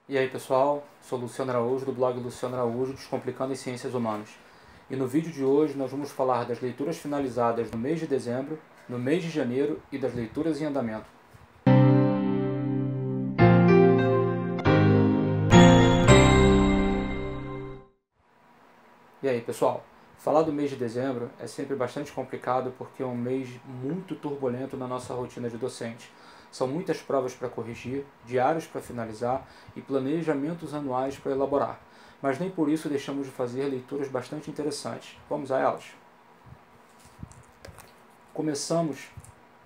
E aí pessoal, sou Luciano Araújo do blog Luciano Araújo, Descomplicando as Ciências Humanas. E no vídeo de hoje nós vamos falar das leituras finalizadas no mês de dezembro, no mês de janeiro e das leituras em andamento. E aí pessoal, falar do mês de dezembro é sempre bastante complicado porque é um mês muito turbulento na nossa rotina de docente. São muitas provas para corrigir, diários para finalizar e planejamentos anuais para elaborar. Mas nem por isso deixamos de fazer leituras bastante interessantes. Vamos a elas? Começamos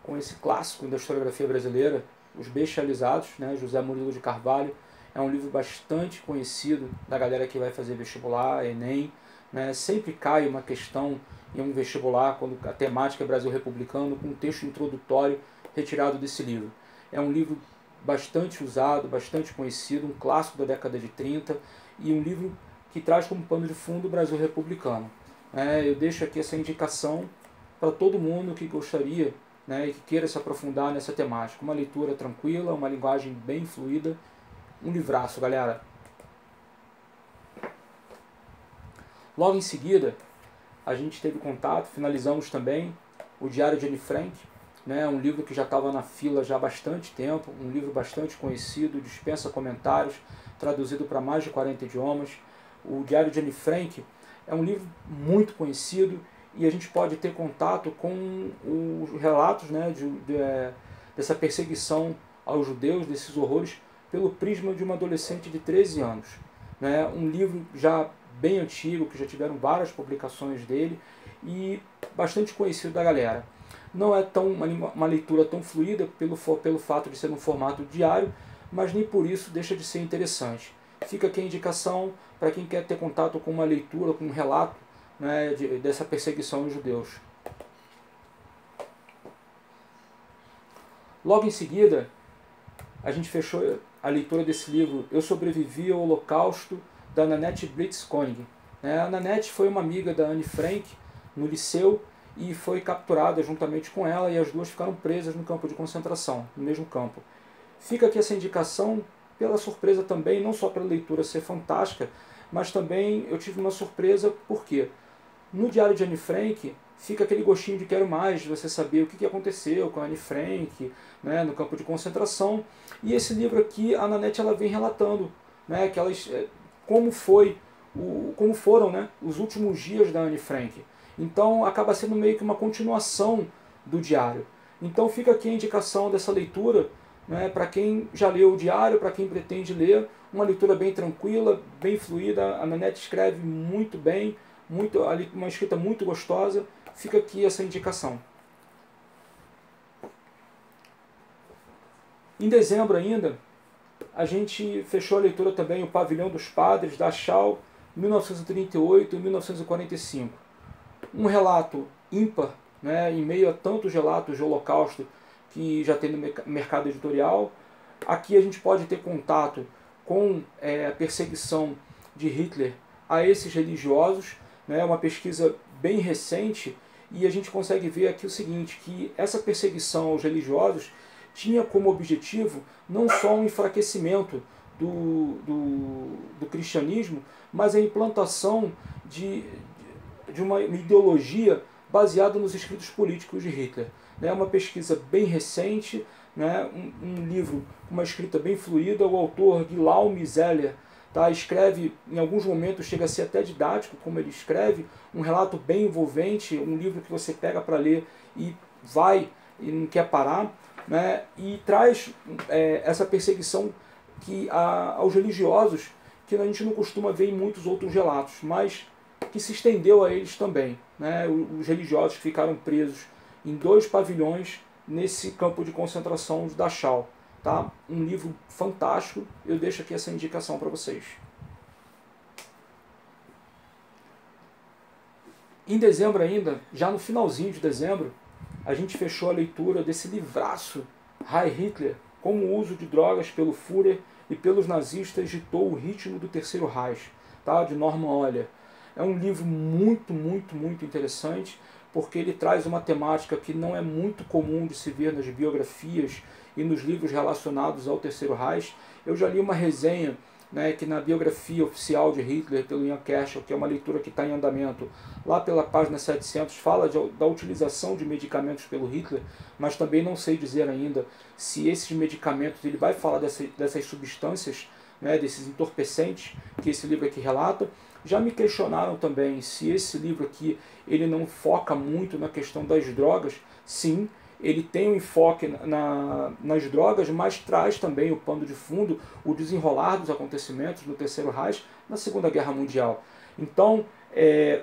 com esse clássico da historiografia brasileira, Os Bestializados, José Murilo de Carvalho. É um livro bastante conhecido da galera que vai fazer vestibular, Enem. Sempre cai uma questão em um vestibular, quando a temática é Brasil Republicano, com um texto introdutório retirado desse livro. É um livro bastante usado, bastante conhecido, um clássico da década de 30 e um livro que traz como pano de fundo o Brasil Republicano. Eu deixo aqui essa indicação para todo mundo que gostaria e que queira se aprofundar nessa temática. Uma leitura tranquila, uma linguagem bem fluida, um livraço, galera. Logo em seguida, a gente teve contato, finalizamos também o Diário de Anne Frank, um livro que já estava na fila já há bastante tempo, um livro bastante conhecido, dispensa comentários, traduzido para mais de 40 idiomas. O Diário de Anne Frank é um livro muito conhecido e a gente pode ter contato com os relatos dessa perseguição aos judeus, desses horrores, pelo prisma de uma adolescente de 13 anos. Um livro já bem antigo, que já tiveram várias publicações dele e bastante conhecido da galera. Não é uma leitura tão fluida pelo fato de ser um formato diário, mas nem por isso deixa de ser interessante. Fica aqui a indicação para quem quer ter contato com uma leitura, com um relato dessa perseguição aos judeus. Logo em seguida, a gente fechou a leitura desse livro Eu Sobrevivi ao Holocausto, da Nanette Blitz-Koenig. A Nanette foi uma amiga da Anne Frank no liceu e foi capturada juntamente com ela, e as duas ficaram presas no campo de concentração, no mesmo campo. Fica aqui essa indicação pela surpresa também, não só pela leitura ser fantástica, mas também eu tive uma surpresa porque no Diário de Anne Frank fica aquele gostinho de quero mais, de você saber o que aconteceu com a Anne Frank no campo de concentração. E esse livro aqui, a Nanette ela vem relatando como foram os últimos dias da Anne Frank. Então acaba sendo meio que uma continuação do diário. Então fica aqui a indicação dessa leitura para quem já leu o diário, para quem pretende ler, uma leitura bem tranquila, bem fluida. A Nanette escreve muito bem, uma escrita muito gostosa. Fica aqui essa indicação. Em dezembro ainda, a gente fechou a leitura também O Pavilhão dos Padres, da Shaw, 1938 e 1945. Um relato ímpar, em meio a tantos relatos de holocausto que já tem no mercado editorial. Aqui a gente pode ter contato com a perseguição de Hitler a esses religiosos, uma pesquisa bem recente, e a gente consegue ver aqui o seguinte, que essa perseguição aos religiosos tinha como objetivo não só um enfraquecimento do cristianismo, mas a implantação de uma ideologia baseada nos escritos políticos de Hitler. É uma pesquisa bem recente, um livro com uma escrita bem fluida. O autor, Guillaume Zeller, escreve, em alguns momentos chega a ser até didático como ele escreve, um relato bem envolvente, um livro que você pega para ler e vai e não quer parar, e traz essa perseguição aos religiosos que a gente não costuma ver em muitos outros relatos, mas que se estendeu a eles também. Os religiosos que ficaram presos em 2 pavilhões nesse campo de concentração de Dachau. Um livro fantástico, eu deixo aqui essa indicação para vocês. Em dezembro ainda, já no finalzinho de dezembro, a gente fechou a leitura desse livraço, Heil Hitler, como o uso de drogas pelo Führer e pelos nazistas ditou o ritmo do Terceiro Reich, de Norman Ohler. É um livro muito, muito, muito interessante, porque ele traz uma temática que não é muito comum de se ver nas biografias e nos livros relacionados ao Terceiro Reich. Eu já li uma resenha, né, que na biografia oficial de Hitler, pelo Ian Kershaw, que é uma leitura que está em andamento, lá pela página 700, fala da utilização de medicamentos pelo Hitler, mas também não sei dizer ainda se esses medicamentos, ele vai falar dessas substâncias, né, desses entorpecentes que esse livro aqui relata. Já me questionaram também se esse livro aqui ele não foca muito na questão das drogas. Sim, ele tem um enfoque nas drogas, mas traz também o pano de fundo, o desenrolar dos acontecimentos no Terceiro Reich, na Segunda Guerra Mundial. Então,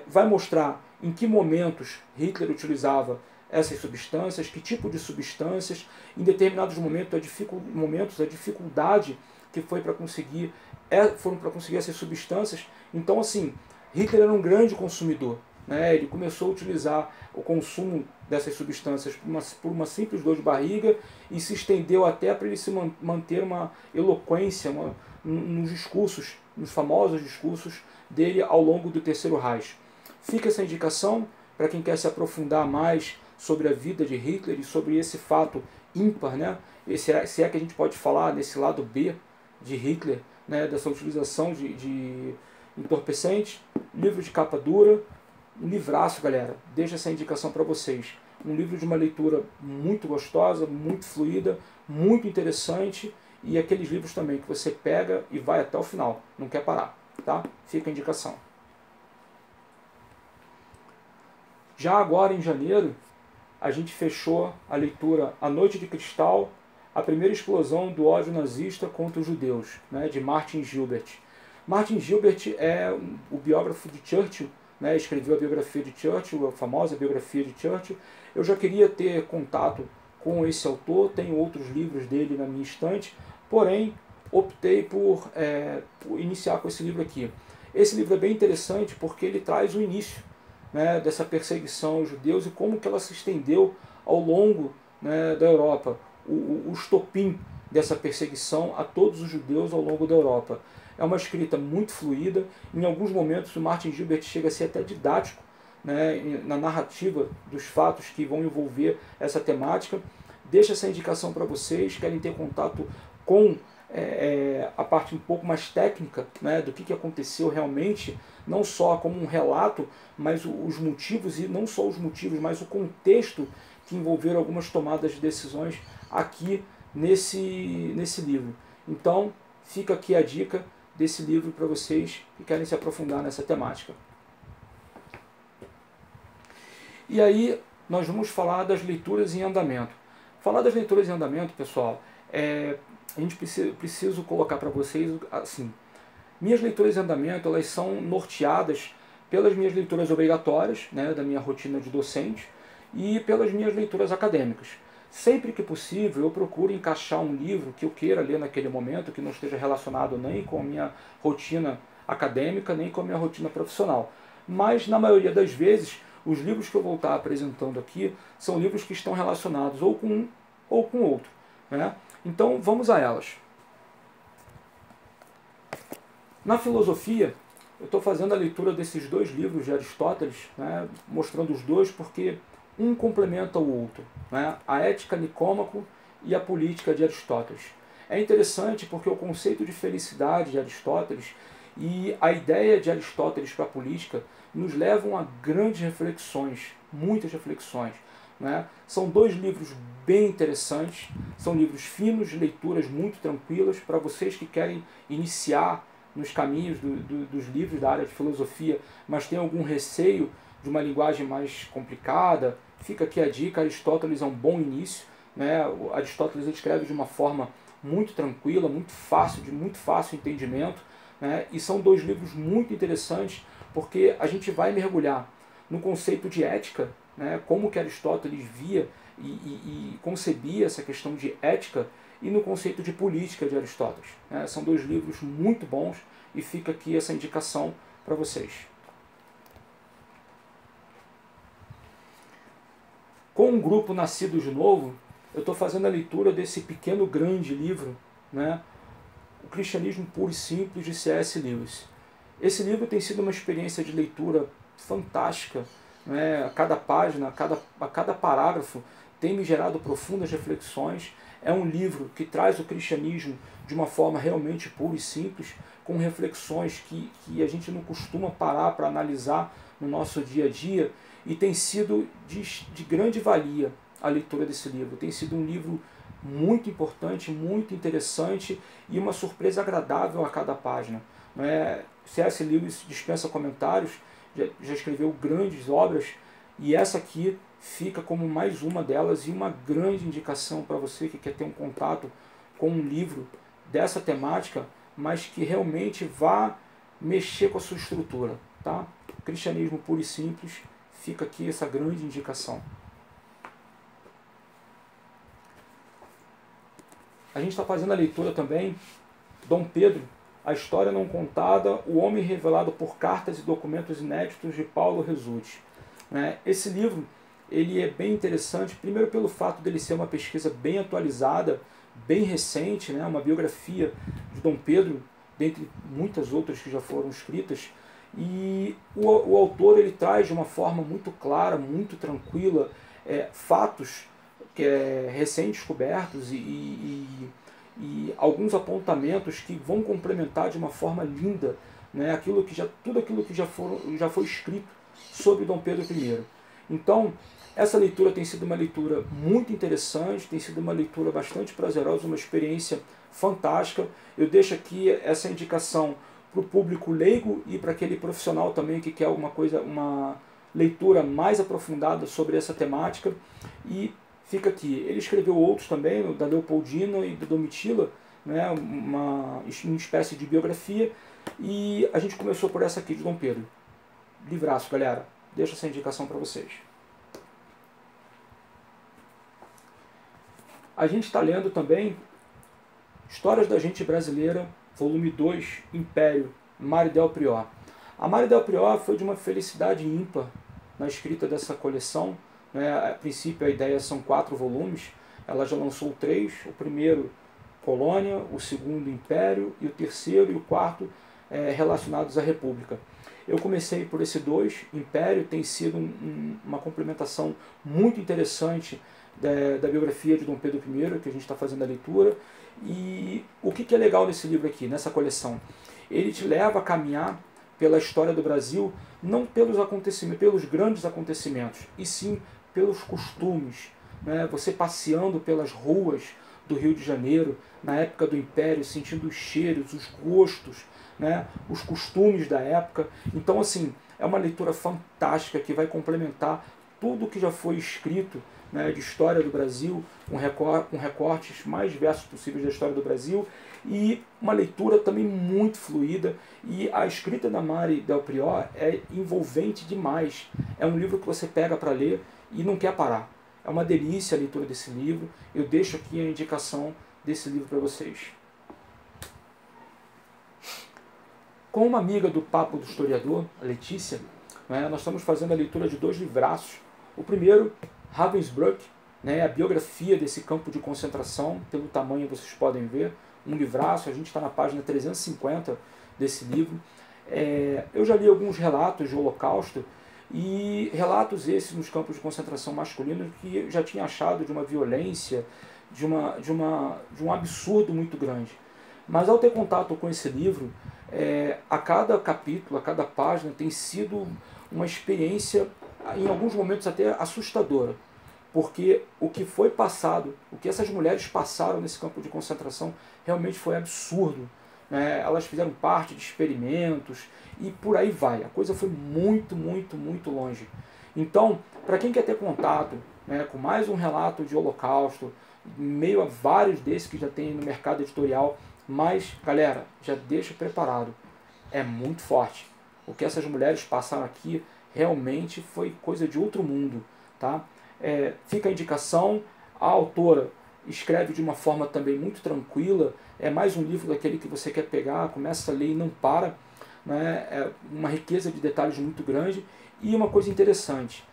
vai mostrar em que momentos Hitler utilizava essas substâncias, que tipo de substâncias, em determinados momentos a dificuldade que foram para conseguir essas substâncias. Então, assim, Hitler era um grande consumidor, né? Ele começou a utilizar o consumo dessas substâncias por uma simples dor de barriga e se estendeu até para ele se manter uma eloquência nos discursos, nos famosos discursos dele ao longo do Terceiro Reich. Fica essa indicação para quem quer se aprofundar mais sobre a vida de Hitler e sobre esse fato ímpar, né? Se é que a gente pode falar nesse lado B de Hitler, né, dessa utilização de entorpecentes. Livro de capa dura, um livraço, galera. Deixa essa indicação para vocês. Um livro de uma leitura muito gostosa, muito fluida, muito interessante, e aqueles livros também que você pega e vai até o final, não quer parar, tá? Fica a indicação. Já agora em janeiro, a gente fechou a leitura A Noite de Cristal, a primeira explosão do ódio nazista contra os judeus, né, de Martin Gilbert. Martin Gilbert é o biógrafo de Churchill, né, escreveu a biografia de Churchill, a famosa biografia de Churchill. Eu já queria ter contato com esse autor, tenho outros livros dele na minha estante, porém optei por iniciar com esse livro aqui. Esse livro é bem interessante porque ele traz o início, né, dessa perseguição aos judeus e como que ela se estendeu ao longo, né, da Europa. O estopim dessa perseguição a todos os judeus ao longo da Europa. É uma escrita muito fluida, em alguns momentos o Martin Gilbert chega a ser até didático, né, na narrativa dos fatos que vão envolver essa temática. Deixa essa indicação para vocês, querem ter contato com a parte um pouco mais técnica, né, do que aconteceu realmente, não só como um relato, mas os motivos, e não só os motivos, mas o contexto que envolveram algumas tomadas de decisões aqui nesse livro. Então, fica aqui a dica desse livro para vocês que querem se aprofundar nessa temática. E aí, nós vamos falar das leituras em andamento. Falar das leituras em andamento, pessoal, a gente preciso colocar para vocês assim, minhas leituras em andamento, elas são norteadas pelas minhas leituras obrigatórias, né, da minha rotina de docente, e pelas minhas leituras acadêmicas. Sempre que possível, eu procuro encaixar um livro que eu queira ler naquele momento, que não esteja relacionado nem com a minha rotina acadêmica, nem com a minha rotina profissional. Mas, na maioria das vezes, os livros que eu vou estar apresentando aqui são livros que estão relacionados ou com um ou com outro, né? Então, vamos a elas. Na filosofia, eu estou fazendo a leitura desses dois livros de Aristóteles, né, mostrando os dois porque um complementa o outro, né, a Ética Nicômaco e a Política de Aristóteles. É interessante porque o conceito de felicidade de Aristóteles e a ideia de Aristóteles para a política nos levam a grandes reflexões, muitas reflexões, né? São dois livros bem interessantes, são livros finos, leituras muito tranquilas para vocês que querem iniciar nos caminhos dos livros da área de filosofia, mas tem algum receio de uma linguagem mais complicada. Fica aqui a dica, Aristóteles é um bom início, né? Aristóteles escreve de uma forma muito tranquila, muito fácil, de muito fácil entendimento, né? E são dois livros muito interessantes porque a gente vai mergulhar no conceito de ética, né? Como que Aristóteles via e concebia essa questão de ética, e no conceito de política de Aristóteles, né? São dois livros muito bons e fica aqui essa indicação para vocês. Com um grupo Nascido de Novo, eu estou fazendo a leitura desse pequeno grande livro, né? O Cristianismo Puro e Simples, de C.S. Lewis. Esse livro tem sido uma experiência de leitura fantástica, né? A cada página, a cada parágrafo tem me gerado profundas reflexões. É um livro que traz o cristianismo de uma forma realmente pura e simples, com reflexões que a gente não costuma parar para analisar no nosso dia a dia, e tem sido de grande valia a leitura desse livro. Tem sido um livro muito importante, muito interessante e uma surpresa agradável a cada página. C.S. Lewis dispensa comentários, já escreveu grandes obras, e essa aqui fica como mais uma delas, e uma grande indicação para você que quer ter um contato com um livro dessa temática, mas que realmente vá mexer com a sua estrutura. Tá? Cristianismo puro e simples, fica aqui essa grande indicação. A gente está fazendo a leitura também, Dom Pedro, a história não contada, o homem revelado por cartas e documentos inéditos de Paulo Resulti. Esse livro ele é bem interessante, primeiro pelo fato dele ser uma pesquisa bem atualizada, bem recente, uma biografia de Dom Pedro, dentre muitas outras que já foram escritas, e o autor ele traz de uma forma muito clara, muito tranquila, fatos recém-descobertos e alguns apontamentos que vão complementar de uma forma linda, tudo aquilo que já foi escrito sobre Dom Pedro I. Então, essa leitura tem sido uma leitura muito interessante, tem sido uma leitura bastante prazerosa, uma experiência fantástica. Eu deixo aqui essa indicação para o público leigo e para aquele profissional também que quer uma leitura mais aprofundada sobre essa temática. E fica aqui. Ele escreveu outros também, da Leopoldina e do Domitila, uma espécie de biografia, e a gente começou por essa aqui de Dom Pedro. Livraço, galera. Deixo essa indicação para vocês. A gente está lendo também Histórias da Gente Brasileira, volume 2, Império, Mari Del Prior. A Mari Del Prior foi de uma felicidade ímpar na escrita dessa coleção. A princípio a ideia são 4 volumes, ela já lançou 3, o primeiro Colônia, o segundo Império, e o terceiro e o quarto relacionados à República. Eu comecei por esse 2, Império, tem sido uma complementação muito interessante da biografia de Dom Pedro I, que a gente está fazendo a leitura. E o que é legal nesse livro aqui, nessa coleção? Ele te leva a caminhar pela história do Brasil, não pelos acontecimentos, pelos grandes acontecimentos, e sim pelos costumes. Você passeando pelas ruas do Rio de Janeiro, na época do Império, sentindo os cheiros, os gostos, os costumes da época. Então, assim, é uma leitura fantástica que vai complementar tudo que já foi escrito de história do Brasil, com recortes mais diversos possíveis da história do Brasil, e uma leitura também muito fluida. E a escrita da Mari Del Prior é envolvente demais. É um livro que você pega para ler e não quer parar. É uma delícia a leitura desse livro. Eu deixo aqui a indicação desse livro para vocês. Com uma amiga do Papo do Historiador, a Letícia, nós estamos fazendo a leitura de 2 livraços. O primeiro, Ravensbrück, a biografia desse campo de concentração, pelo tamanho vocês podem ver, um livraço, a gente está na página 350 desse livro. Eu já li alguns relatos de Holocausto, e relatos esses nos campos de concentração masculinos que eu já tinha achado de uma violência, de um absurdo muito grande. Mas ao ter contato com esse livro, a cada capítulo, a cada página tem sido uma experiência, em alguns momentos até assustadora, porque o que foi passado, o que essas mulheres passaram nesse campo de concentração realmente foi absurdo. Elas fizeram parte de experimentos e por aí vai. A coisa foi muito, muito, muito longe. Então, para quem quer ter contato com mais um relato de Holocausto, meio a vários desses que já tem no mercado editorial, mas, galera, já deixa preparado. É muito forte. O que essas mulheres passaram aqui realmente foi coisa de outro mundo. Tá? Fica a indicação. A autora escreve de uma forma também muito tranquila. É mais um livro daquele que você quer pegar, começa a ler e não para. É uma riqueza de detalhes muito grande. E uma coisa interessante,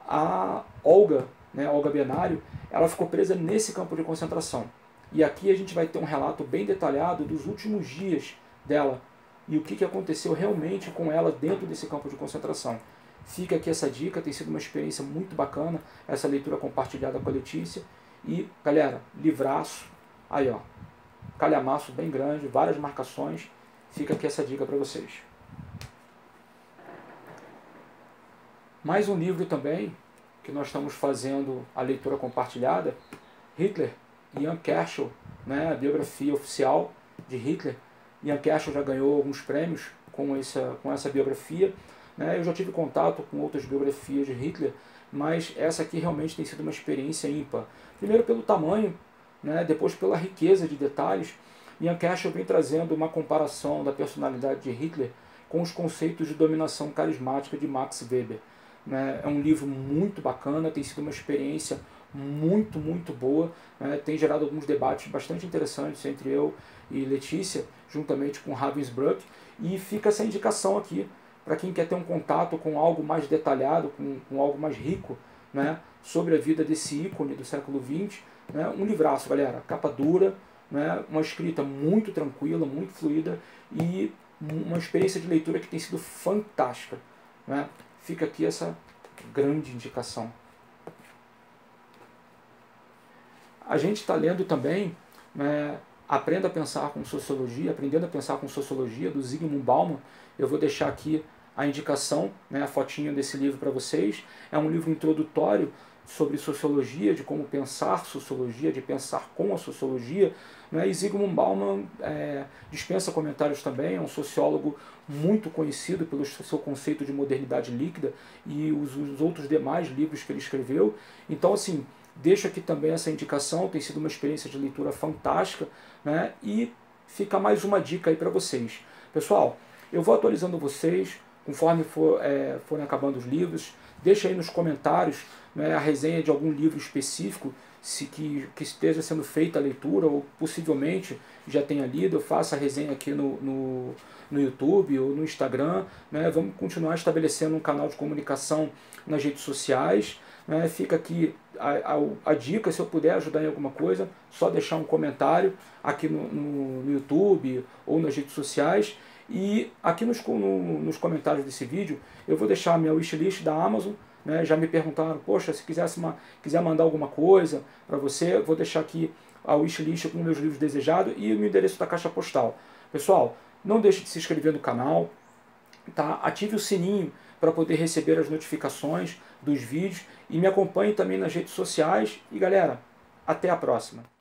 a Olga, Olga Benário, ela ficou presa nesse campo de concentração. E aqui a gente vai ter um relato bem detalhado dos últimos dias dela e o que aconteceu realmente com ela dentro desse campo de concentração. Fica aqui essa dica, tem sido uma experiência muito bacana, essa leitura compartilhada com a Letícia. E, galera, livraço, aí ó, calhamaço bem grande, várias marcações, fica aqui essa dica para vocês. Mais um livro também, que nós estamos fazendo a leitura compartilhada, Hitler, Ian Kershaw, né, a biografia oficial de Hitler. Ian Kershaw já ganhou alguns prêmios com essa biografia. Né? Eu já tive contato com outras biografias de Hitler, mas essa aqui realmente tem sido uma experiência ímpar. Primeiro pelo tamanho, né? Depois pela riqueza de detalhes. Ian Kershaw vem trazendo uma comparação da personalidade de Hitler com os conceitos de dominação carismática de Max Weber. Né? É um livro muito bacana, tem sido uma experiência muito, muito boa, né? Tem gerado alguns debates bastante interessantes entre eu e Letícia, juntamente com Ravensbrück, e fica essa indicação aqui para quem quer ter um contato com algo mais detalhado, com algo mais rico, né, sobre a vida desse ícone do século XX. Né, um livraço, galera, capa dura, né, uma escrita muito tranquila, muito fluida e uma experiência de leitura que tem sido fantástica. Né. Fica aqui essa grande indicação. A gente está lendo também, né, Aprenda a Pensar com Sociologia, Aprendendo a Pensar com Sociologia, do Zygmunt Bauman. Eu vou deixar aqui a indicação, né, a fotinho desse livro para vocês. É um livro introdutório sobre sociologia, de como pensar sociologia, de pensar com a sociologia. Né, e Zygmunt Bauman dispensa comentários também, é um sociólogo muito conhecido pelo seu conceito de modernidade líquida e os outros demais livros que ele escreveu. Então, assim, deixo aqui também essa indicação, tem sido uma experiência de leitura fantástica, né? E fica mais uma dica aí para vocês. Pessoal, eu vou atualizando vocês conforme forem acabando os livros. Deixa aí nos comentários, né, a resenha de algum livro específico que esteja sendo feita a leitura ou possivelmente já tenha lido. Eu faço a resenha aqui no YouTube ou no Instagram. Né? Vamos continuar estabelecendo um canal de comunicação nas redes sociais. Né? Fica aqui a dica, se eu puder ajudar em alguma coisa, só deixar um comentário aqui no YouTube ou nas redes sociais. E aqui nos comentários desse vídeo eu vou deixar a minha wishlist da Amazon. Né? Já me perguntaram, poxa, se quiser mandar alguma coisa para você, eu vou deixar aqui a wishlist com meus livros desejados e o meu endereço da caixa postal. Pessoal, não deixe de se inscrever no canal, tá? Ative o sininho para poder receber as notificações dos vídeos e me acompanhe também nas redes sociais. E galera, até a próxima!